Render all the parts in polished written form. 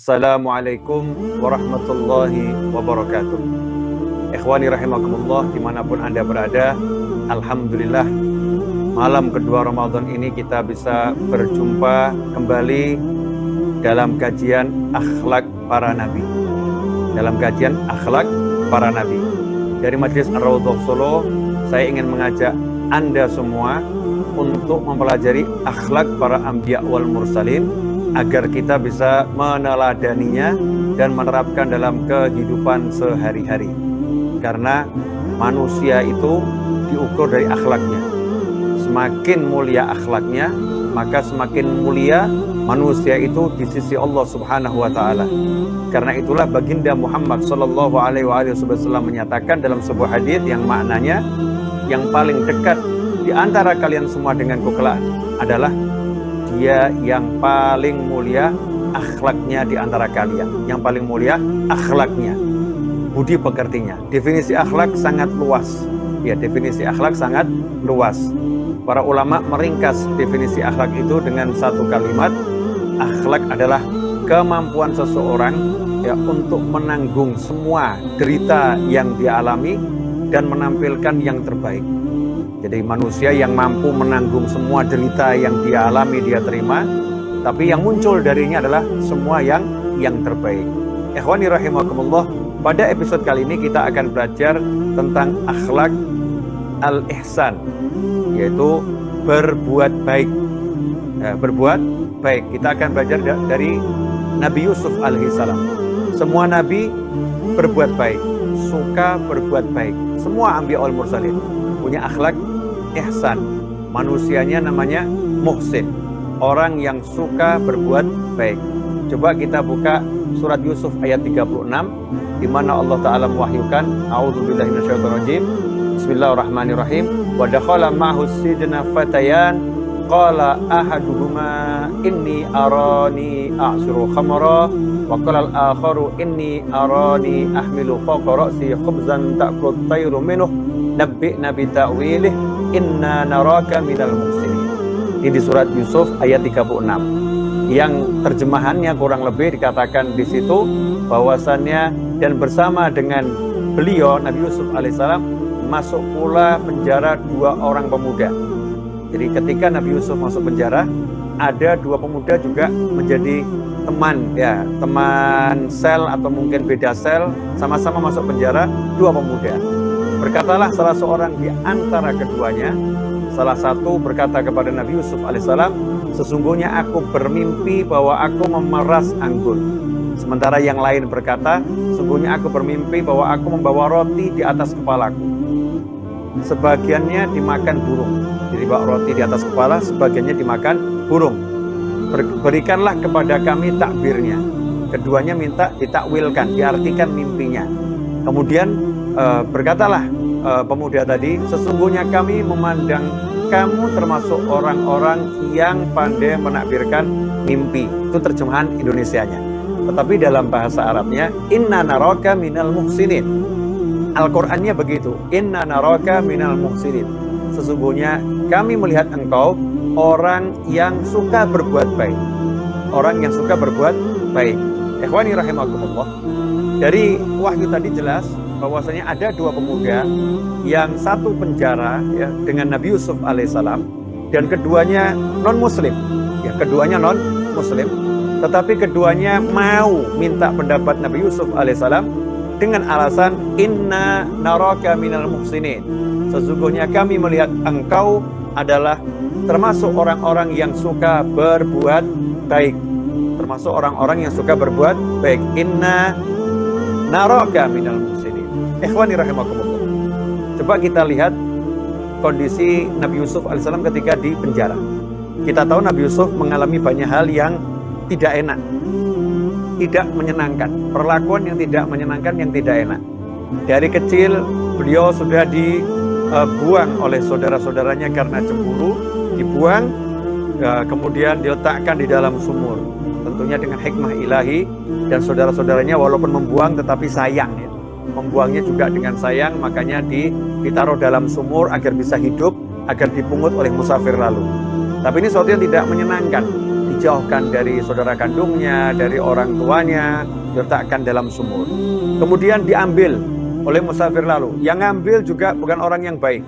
Assalamualaikum warahmatullahi wabarakatuh. Ikhwani rahimakumullah, dimanapun Anda berada, alhamdulillah malam kedua Ramadan ini kita bisa berjumpa kembali dalam kajian akhlak para nabi. Dalam kajian akhlak para nabi. Dari Majelis Ar-Raudhah Solo, saya ingin mengajak Anda semua untuk mempelajari akhlak para anbiya wal mursalin agar kita bisa meneladaninya dan menerapkan dalam kehidupan sehari-hari. Karena manusia itu diukur dari akhlaknya. Semakin mulia akhlaknya, maka semakin mulia manusia itu di sisi Allah Subhanahu wa taala. Karena itulah baginda Muhammad sallallahu alaihi wasallam menyatakan dalam sebuah hadis yang maknanya, yang paling dekat di antara kalian semua denganku kelak adalah dia yang paling mulia akhlaknya di antara kalian. Yang paling mulia akhlaknya, budi pekertinya. Definisi akhlak sangat luas. Ya, definisi akhlak sangat luas. Para ulama meringkas definisi akhlak itu dengan satu kalimat. Akhlak adalah kemampuan seseorang ya untuk menanggung semua derita yang dia alami dan menampilkan yang terbaik. Jadi manusia yang mampu menanggung semua derita yang dia alami, dia terima, tapi yang muncul darinya adalah semua yang terbaik. Ikhwani rahimakumullah, pada episode kali ini kita akan belajar tentang akhlak al-ihsan, yaitu berbuat baik. Berbuat baik. Kita akan belajar dari Nabi Yusuf alaihissalam. Semua nabi berbuat baik, suka berbuat baik. Semua anbiya wal mursalin punya akhlak ihsan. Manusianya namanya muhsin, orang yang suka berbuat baik. Coba kita buka surat Yusuf ayat 36 di mana Allah taala mewahyukan, a'udzubillahi minasyaitonirrajim, bismillahirrahmanirrahim, wa dakhala ma'hu sijna fatayan qala ahaduhuma inni arani a'siru khamra wa qala al-akharu inni arani ahmilu fawqa ra'si khubzan ta'kulu at-tayru minhu nabbi'na bi ta'wilih inna naraka minal muhsinin. Ini di surat Yusuf ayat 36. Yang terjemahannya kurang lebih dikatakan di situ bahwasannya dan bersama dengan beliau Nabi Yusuf alaihissalam masuk pula penjara dua orang pemuda. Jadi ketika Nabi Yusuf masuk penjara, ada dua pemuda juga menjadi teman, ya, teman sel atau mungkin beda sel, sama-sama masuk penjara, dua pemuda. Berkatalah salah seorang di antara keduanya, salah satu berkata kepada Nabi Yusuf alaihissalam, sesungguhnya aku bermimpi bahwa aku memeras anggur. Sementara yang lain berkata, sesungguhnya aku bermimpi bahwa aku membawa roti di atas kepalaku. Sebagiannya dimakan burung. Jadi bawa roti di atas kepala, sebagiannya dimakan burung. Berikanlah kepada kami takbirnya. Keduanya minta ditakwilkan, diartikan mimpinya. Kemudian berkatalah pemuda tadi, sesungguhnya kami memandang kamu termasuk orang-orang yang pandai menakbirkan mimpi. Itu terjemahan Indonesianya. Tetapi dalam bahasa Arabnya, inna naraka minal muhsinin. Al-Qur'annya begitu, inna naraka minal muhsinin. Sesungguhnya kami melihat engkau orang yang suka berbuat baik. Orang yang suka berbuat baik. Ikhwani rahimakumullah. Dari wahyu tadi jelas bahwasanya ada dua pemuda, yang satu penjara ya dengan Nabi Yusuf alaihissalam dan keduanya non muslim. Ya, keduanya non muslim, tetapi keduanya mau minta pendapat Nabi Yusuf alaihissalam dengan alasan inna naraka minal muhsinin. Sesungguhnya kami melihat engkau adalah termasuk orang-orang yang suka berbuat baik. Termasuk orang-orang yang suka berbuat baik. Inna naraka minal muhsinin. Ikhwani rahimakumullah. Coba kita lihat kondisi Nabi Yusuf alaihissalam ketika di penjara. Kita tahu Nabi Yusuf mengalami banyak hal yang tidak enak, tidak menyenangkan, perlakuan yang tidak menyenangkan, yang tidak enak. Dari kecil beliau sudah dibuang oleh saudara-saudaranya karena cemburu, dibuang, kemudian diletakkan di dalam sumur. Tentunya dengan hikmah ilahi, dan saudara-saudaranya walaupun membuang tetapi sayang ya. Membuangnya juga dengan sayang, makanya ditaruh dalam sumur agar bisa hidup, agar dipungut oleh musafir lalu. Tapi ini sesuatu yang tidak menyenangkan. dijauhkan dari saudara kandungnya, dari orang tuanya, diletakkan dalam sumur. Kemudian diambil oleh musafir lalu. Yang ngambil juga bukan orang yang baik.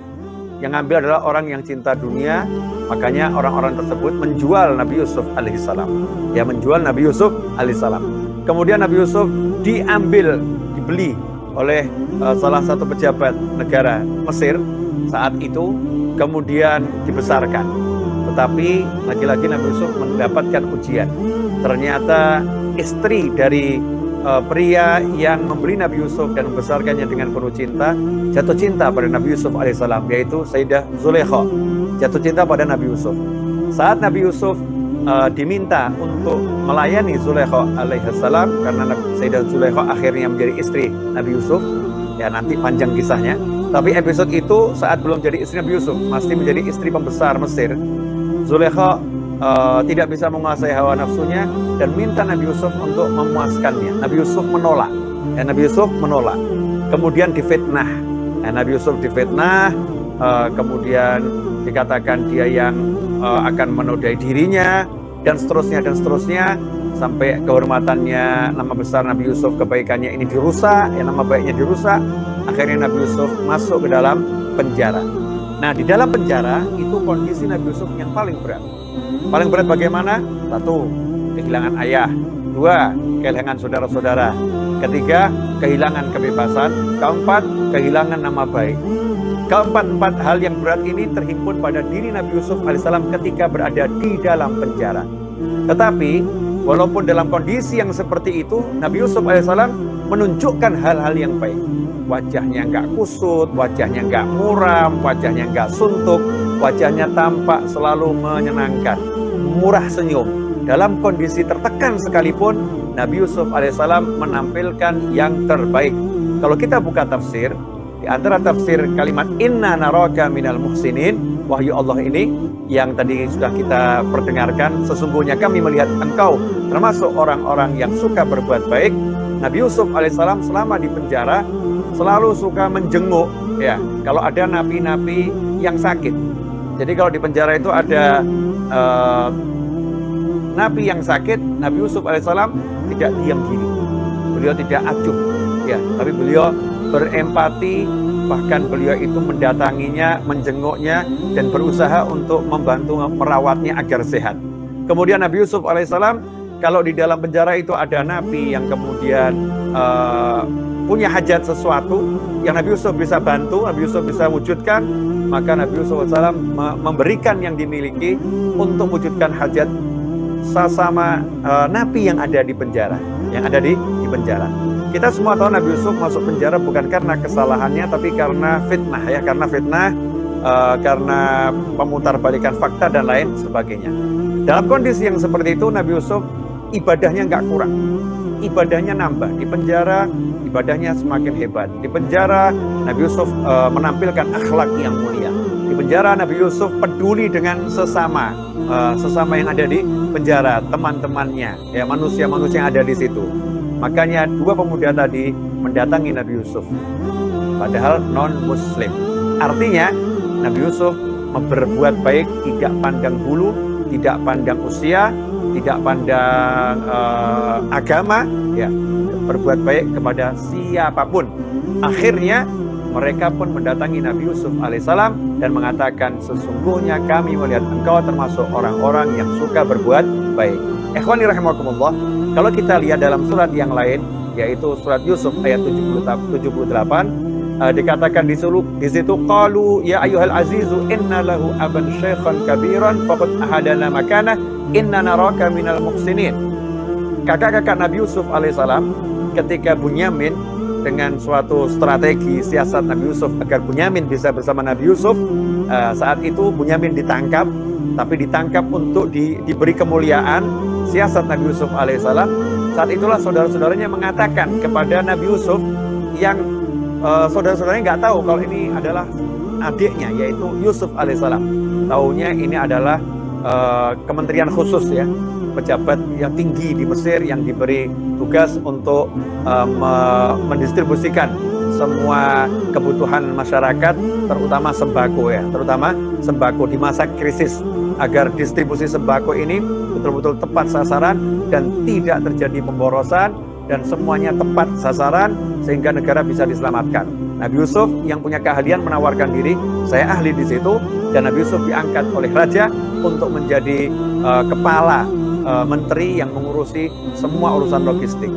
Yang ngambil adalah orang yang cinta dunia. Makanya orang-orang tersebut menjual Nabi Yusuf alaihissalam. Ya, menjual Nabi Yusuf alaihissalam. Kemudian Nabi Yusuf diambil, dibeli oleh salah satu pejabat negara Mesir saat itu, kemudian dibesarkan. Tetapi lagi-lagi Nabi Yusuf mendapatkan ujian. Ternyata istri dari pria yang membeli Nabi Yusuf dan membesarkannya dengan penuh cinta, jatuh cinta pada Nabi Yusuf alaihissalam, yaitu Sayyidah Zulaikha. Jatuh cinta pada Nabi Yusuf. Saat Nabi Yusuf diminta untuk melayani Zulaikha alaihissalam, karena Sayyidah Zulaikha akhirnya menjadi istri Nabi Yusuf. Ya, nanti panjang kisahnya. Tapi episode itu saat belum jadi istri Nabi Yusuf, masih menjadi istri pembesar Mesir. Zulaikha tidak bisa menguasai hawa nafsunya dan minta Nabi Yusuf untuk memuaskannya. Nabi Yusuf menolak. Nabi Yusuf menolak. Kemudian difitnah. Nabi Yusuf difitnah. Kemudian dikatakan dia yang akan menodai dirinya dan seterusnya sampai kehormatannya, nama besar Nabi Yusuf, kebaikannya ini dirusak, nama baiknya dirusak. Akhirnya Nabi Yusuf masuk ke dalam penjara. Nah, di dalam penjara itu kondisi Nabi Yusuf yang paling berat. Paling berat bagaimana? Satu, kehilangan ayah. Dua, kehilangan saudara-saudara. Ketiga, kehilangan kebebasan. Keempat, kehilangan nama baik. Keempat hal yang berat ini terhimpun pada diri Nabi Yusuf alaihissalam ketika berada di dalam penjara. Tetapi walaupun dalam kondisi yang seperti itu, Nabi Yusuf alaihissalam menunjukkan hal-hal yang baik. Wajahnya nggak kusut, wajahnya nggak muram, wajahnya nggak suntuk, wajahnya tampak selalu menyenangkan, murah senyum. Dalam kondisi tertekan sekalipun, Nabi Yusuf alaihissalam menampilkan yang terbaik. Kalau kita buka tafsir, di antara tafsir kalimat inna naraka minal muhsinin, wahyu Allah ini yang tadi sudah kita perdengarkan, sesungguhnya kami melihat engkau termasuk orang-orang yang suka berbuat baik. Nabi Yusuf alaihissalam selama di penjara selalu suka menjenguk, ya, kalau ada napi-napi yang sakit. Jadi kalau di penjara itu ada napi yang sakit, Nabi Yusuf alaihissalam tidak diam diri. Beliau tidak acuh, ya, tapi beliau berempati, bahkan beliau itu mendatanginya, menjenguknya, dan berusaha untuk membantu merawatnya agar sehat. Kemudian Nabi Yusuf alaihissalam, kalau di dalam penjara itu ada napi yang kemudian punya hajat sesuatu yang Nabi Yusuf bisa bantu, Nabi Yusuf bisa wujudkan, maka Nabi Yusuf alaihissalam memberikan yang dimiliki untuk wujudkan hajat sesama napi yang ada di penjara, di penjara. Kita semua tahu Nabi Yusuf masuk penjara bukan karena kesalahannya, tapi karena fitnah, ya, karena fitnah, karena pemutarbalikan fakta dan lain sebagainya. Dalam kondisi yang seperti itu, Nabi Yusuf ibadahnya nggak kurang, ibadahnya nambah. Di penjara ibadahnya semakin hebat. Di penjara Nabi Yusuf menampilkan akhlak yang mulia. Di penjara Nabi Yusuf peduli dengan sesama yang ada di penjara, teman-temannya, ya, manusia-manusia yang ada di situ. Makanya dua pemuda tadi mendatangi Nabi Yusuf, padahal non-muslim. Artinya Nabi Yusuf berbuat baik, tidak pandang bulu, tidak pandang usia, tidak pandang agama, ya, berbuat baik kepada siapapun. Akhirnya mereka pun mendatangi Nabi Yusuf alaihissalam dan mengatakan, sesungguhnya kami melihat engkau termasuk orang-orang yang suka berbuat baik. Ikhwani rahimakumullah, kalau kita lihat dalam surat yang lain, yaitu surat Yusuf ayat 78, dikatakan di situ, qalu ya ayyuhal azizu inna lahu aban syaikhan kabiran faqad ahadana makana inna naraka minal muhsinin. Kakak-kakak Nabi Yusuf alaihissalam ketika Bunyamin, dengan suatu strategi siasat Nabi Yusuf agar Bunyamin bisa bersama Nabi Yusuf, saat itu Bunyamin ditangkap, tapi ditangkap untuk diberi kemuliaan. Siasat Nabi Yusuf alaihissalam, saat itulah saudara-saudaranya mengatakan kepada Nabi Yusuf, yang saudara-saudaranya nggak tahu kalau ini adalah adiknya, yaitu Yusuf alaihissalam. Taunya ini adalah kementerian khusus, ya, pejabat yang tinggi di Mesir yang diberi tugas untuk mendistribusikan semua kebutuhan masyarakat, terutama sembako, ya, terutama sembako di masa krisis agar distribusi sembako ini betul-betul tepat sasaran dan tidak terjadi pemborosan dan semuanya tepat sasaran sehingga negara bisa diselamatkan. Nabi Yusuf yang punya keahlian menawarkan diri, saya ahli di situ, dan Nabi Yusuf diangkat oleh raja untuk menjadi kepala menteri yang mengurusi semua urusan logistik.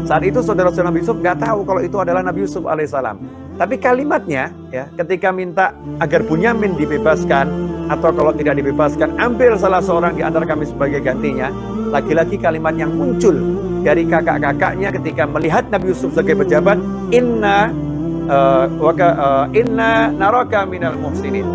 Saat itu saudara-saudara Nabi Yusuf nggak tahu kalau itu adalah Nabi Yusuf alaihissalam. Tapi kalimatnya ya, ketika minta agar Bunyamin dibebaskan atau kalau tidak dibebaskan ambil salah seorang di antara kami sebagai gantinya, lagi-lagi kalimat yang muncul dari kakak-kakaknya ketika melihat Nabi Yusuf sebagai pejabat, inna naraka minal muhsinin.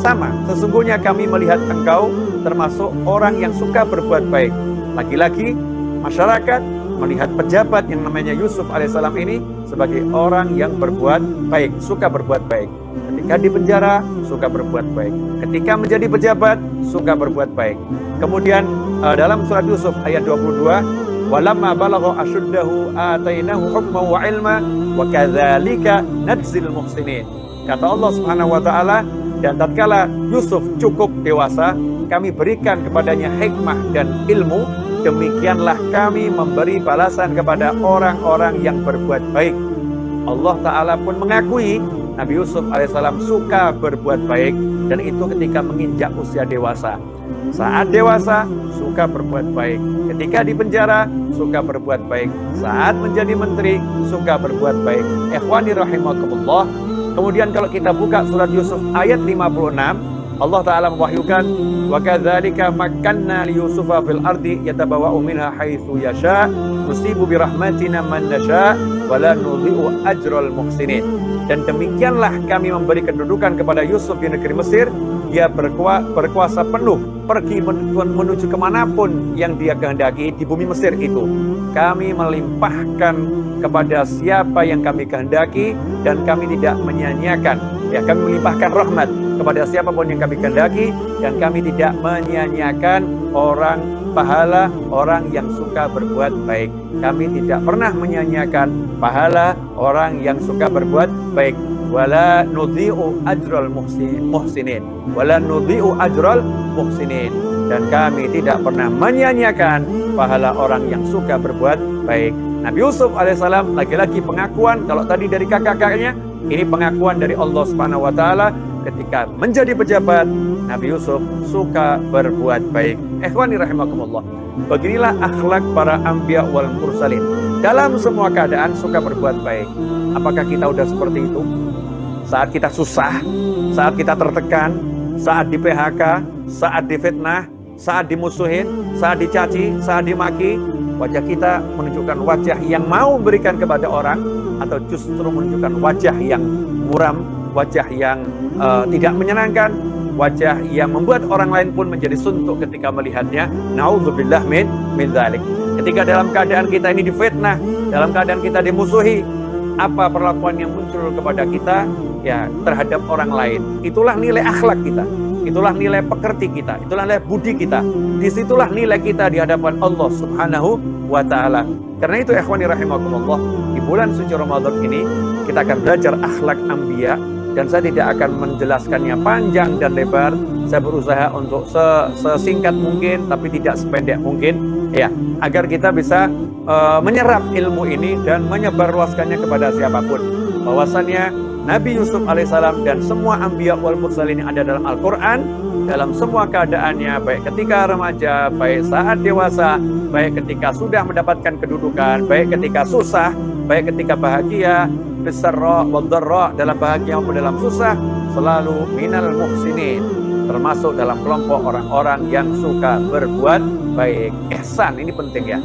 Sama, sesungguhnya kami melihat engkau termasuk orang yang suka berbuat baik. Lagi-lagi masyarakat melihat pejabat yang namanya Yusuf alaihissalam ini sebagai orang yang berbuat baik, suka berbuat baik. Ketika di penjara, suka berbuat baik. Ketika menjadi pejabat, suka berbuat baik. Kemudian dalam surat Yusuf ayat 22, walamma balagha ashuddahu atainahu hukman wa ilma wa kadzalika nadzil muhsinin. Kata Allah Subhanahu wa taala, dan tatkala Yusuf cukup dewasa, kami berikan kepadanya hikmah dan ilmu, demikianlah kami memberi balasan kepada orang-orang yang berbuat baik. Allah Ta'ala pun mengakui Nabi Yusuf alaihissalam suka berbuat baik, dan itu ketika menginjak usia dewasa. Saat dewasa, suka berbuat baik. Ketika di penjara, suka berbuat baik. Saat menjadi menteri, suka berbuat baik. Ikhwani rahimakumullah. Kemudian kalau kita buka surat Yusuf ayat 56, Allah Ta'ala mewahyukan, wa kadzalika makkanna li Yusufa fil ardi yatabawwa'u minha haitsu yasha nusibu bi rahmatina man nasha wa la nudhi'u ajral muhsinin. Dan demikianlah kami memberi kedudukan kepada Yusuf di negeri Mesir. Dia berkuasa penuh pergi menuju kemanapun yang dia kehendaki di bumi Mesir itu. Kami melimpahkan kepada siapa yang kami kehendaki dan kami tidak menyia-nyiakan. Ya, kami melimpahkan rahmat kepada siapapun yang kami kehendaki dan kami tidak menyia-nyiakan orang pahala orang yang suka berbuat baik. Kami tidak pernah menyia-nyiakan pahala orang yang suka berbuat baik. Wala nudhi'u ajral muhsinin. Wala nudhi'u ajral muhsinin. Dan kami tidak pernah menyia-nyiakan pahala orang yang suka berbuat baik. Nabi Yusuf alaihissalam lagi-lagi pengakuan, kalau tadi dari kakak-kakaknya, ini pengakuan dari Allah Subhanahu wa taala ketika menjadi pejabat. Nabi Yusuf suka berbuat baik. Ikhwani rahimakumullah. Beginilah akhlak para anbiya wal mursalin. Dalam semua keadaan suka berbuat baik. Apakah kita udah seperti itu? Saat kita susah, saat kita tertekan, saat di PHK, saat difitnah, saat dimusuhin, saat dicaci, saat dimaki, wajah kita menunjukkan wajah yang mau memberikan kepada orang, atau justru menunjukkan wajah yang muram, wajah yang tidak menyenangkan, wajah yang membuat orang lain pun menjadi suntuk ketika melihatnya. Na'udzubillah min dzalik. Ketika dalam keadaan kita ini difitnah, dalam keadaan kita dimusuhi, apa perlakuan yang muncul kepada kita ya terhadap orang lain? Itulah nilai akhlak kita, itulah nilai pekerti kita, itulah nilai budi kita. Disitulah nilai kita di hadapan Allah Subhanahu wa taala. Karena itu ikhwani rahimakumullah, di bulan suci Ramadan ini kita akan belajar akhlak anbiya, dan saya tidak akan menjelaskannya panjang dan lebar. Saya berusaha untuk sesingkat mungkin tapi tidak sependek mungkin ya, agar kita bisa menyerap ilmu ini dan menyebarluaskannya kepada siapapun. Bahwasannya Nabi Yusuf alaihissalam dan semua anbiya wal mursalin yang ada dalam Al-Quran, dalam semua keadaannya, baik ketika remaja, baik saat dewasa, baik ketika sudah mendapatkan kedudukan, baik ketika susah, baik ketika bahagia, bisarra wad dharra, dalam bahagia maupun dalam susah, selalu minal muhsinin, termasuk dalam kelompok orang-orang yang suka berbuat baik. Ihsan ini penting ya,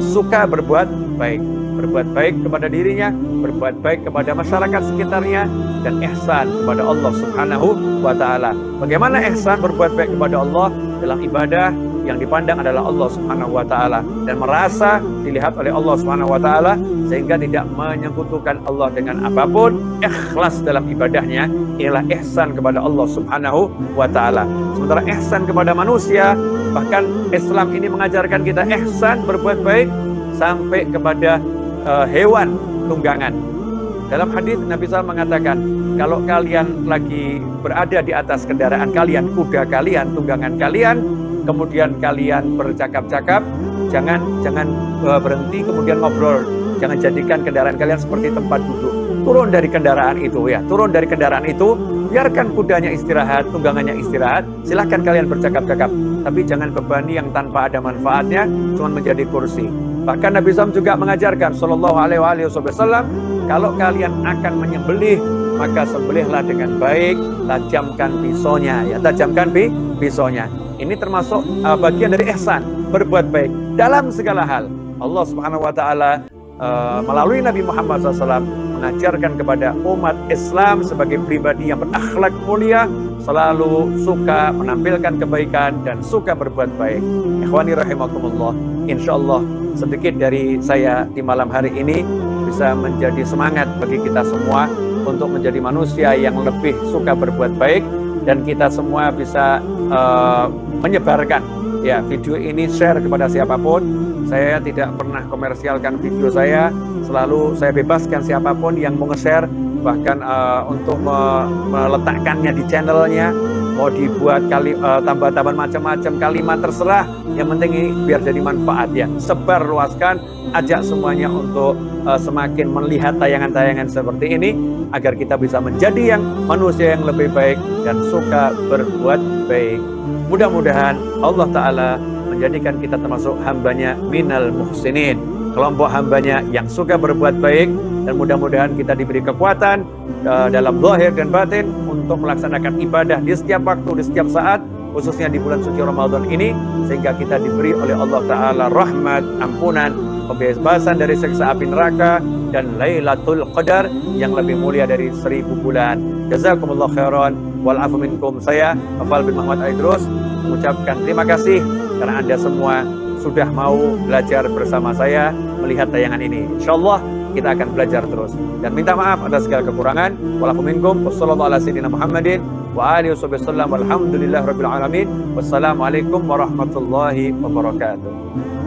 suka berbuat baik, berbuat baik kepada dirinya, berbuat baik kepada masyarakat sekitarnya, dan ihsan kepada Allah Subhanahu wa taala. Bagaimana ihsan berbuat baik kepada Allah dalam ibadah? Yang dipandang adalah Allah Subhanahu wa taala dan merasa dilihat oleh Allah Subhanahu wa taala, sehingga tidak menyekutukan Allah dengan apapun, ikhlas dalam ibadahnya. Inilah ihsan kepada Allah Subhanahu wa taala. Sementara ihsan kepada manusia, bahkan Islam ini mengajarkan kita ihsan berbuat baik sampai kepada hewan tunggangan. Dalam hadis Nabi SAW mengatakan, kalau kalian lagi berada di atas kendaraan kalian, kuda kalian, tunggangan kalian, kemudian kalian bercakap-cakap, jangan berhenti kemudian ngobrol. Jangan jadikan kendaraan kalian seperti tempat duduk. Turun dari kendaraan itu ya, turun dari kendaraan itu, biarkan kudanya istirahat, tunggangannya istirahat, silahkan kalian bercakap-cakap. Tapi jangan bebani yang tanpa ada manfaatnya, cuma menjadi kursi. Bahkan Nabi SAW juga mengajarkan, Sallallahu Alaihi Wasallam, kalau kalian akan menyembelih, maka sembelihlah dengan baik, tajamkan pisaunya, ya, tajamkan pisaunya. Ini termasuk bagian dari ihsan, berbuat baik dalam segala hal. Allah Subhanahu Wa Taala melalui Nabi Muhammad SAW mengajarkan kepada umat Islam sebagai pribadi yang berakhlak mulia, selalu suka menampilkan kebaikan dan suka berbuat baik. Ikhwani rahimakumullah, insyaallah sedikit dari saya di malam hari ini bisa menjadi semangat bagi kita semua untuk menjadi manusia yang lebih suka berbuat baik, dan kita semua bisa menyebarkan ya video ini, share kepada siapapun. Saya tidak pernah komersialkan video saya, selalu saya bebaskan siapapun yang mau nge-share, bahkan untuk meletakkannya di channelnya, mau dibuat tambah-tambah macam-macam kalimat, terserah, yang penting ini biar jadi manfaat ya. Sebar luaskan, ajak semuanya untuk semakin melihat tayangan-tayangan seperti ini, agar kita bisa menjadi manusia yang lebih baik dan suka berbuat baik. Mudah-mudahan Allah Ta'ala menjadikan kita termasuk hambanya minal muhsinin, kelompok hambanya yang suka berbuat baik, dan mudah-mudahan kita diberi kekuatan dalam zahir dan batin untuk melaksanakan ibadah di setiap waktu, di setiap saat, khususnya di bulan suci Ramadan ini, sehingga kita diberi oleh Allah Ta'ala rahmat, ampunan, pembebasan dari siksa api neraka, dan Lailatul Qadar yang lebih mulia dari 1000 bulan. Jazakumullah khairan wal afu minkum. Saya Afal bin Muhammad Aidrus mengucapkan terima kasih karena Anda semua sudah mau belajar bersama saya melihat tayangan ini. Insyaallah kita akan belajar terus, dan minta maaf atas segala kekurangan. Wal afu minkum. Wassalamualaikum warahmatullahi wabarakatuh.